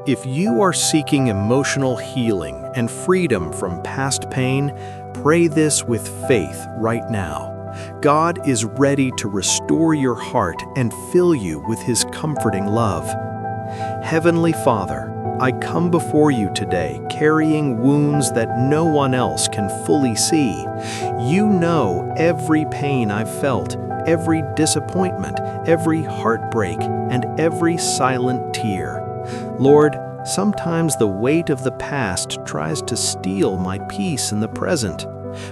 If you are seeking emotional healing and freedom from past pain, pray this with faith right now. God is ready to restore your heart and fill you with His comforting love. Heavenly Father, I come before you today carrying wounds that no one else can fully see. You know every pain I've felt, every disappointment, every heartbreak, and every silent tear. Lord, sometimes the weight of the past tries to steal my peace in the present.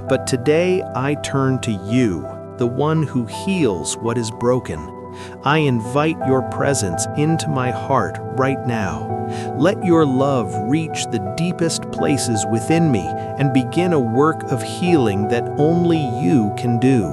But today I turn to you, the one who heals what is broken. I invite your presence into my heart right now. Let your love reach the deepest places within me and begin a work of healing that only you can do.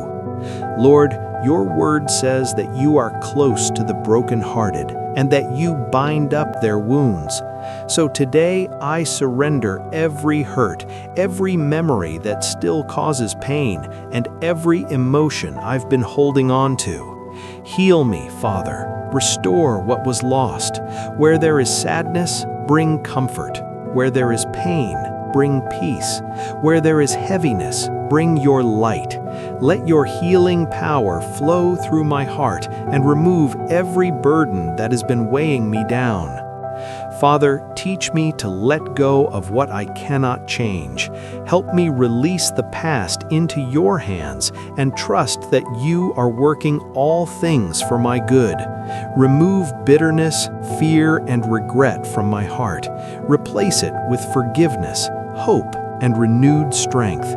Lord, your word says that you are close to the brokenhearted and that you bind up their wounds. So today I surrender every hurt, every memory that still causes pain, and every emotion I've been holding on to. Heal me, Father. Restore what was lost. Where there is sadness, bring comfort. Where there is pain, bring peace. Where there is heaviness, bring your light. Let your healing power flow through my heart and remove every burden that has been weighing me down. Father, teach me to let go of what I cannot change. Help me release the past into your hands and trust that you are working all things for my good. Remove bitterness, fear, and regret from my heart. Replace it with forgiveness, hope, and renewed strength.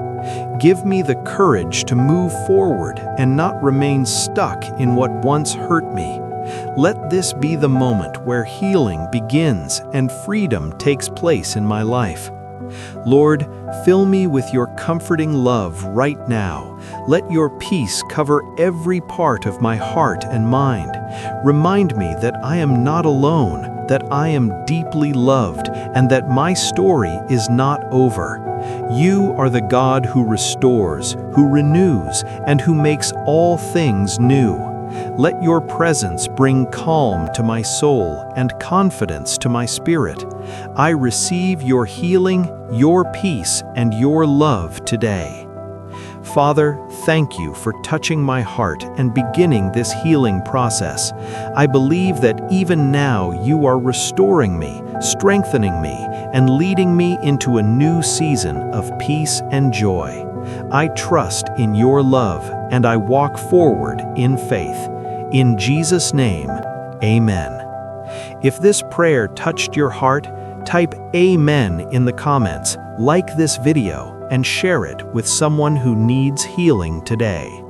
Give me the courage to move forward and not remain stuck in what once hurt me. Let this be the moment where healing begins and freedom takes place in my life. Lord, fill me with your comforting love right now. Let your peace cover every part of my heart and mind. Remind me that I am not alone, that I am deeply loved, and that my story is not over. You are the God who restores, who renews, and who makes all things new. Let your presence bring calm to my soul and confidence to my spirit. I receive your healing, your peace, and your love today. Father, thank you for touching my heart and beginning this healing process. I believe that even now you are restoring me, strengthening me, and leading me into a new season of peace and joy. I trust in your love and I walk forward in faith. In Jesus' name, amen. If this prayer touched your heart, type Amen in the comments, like this video, and share it with someone who needs healing today.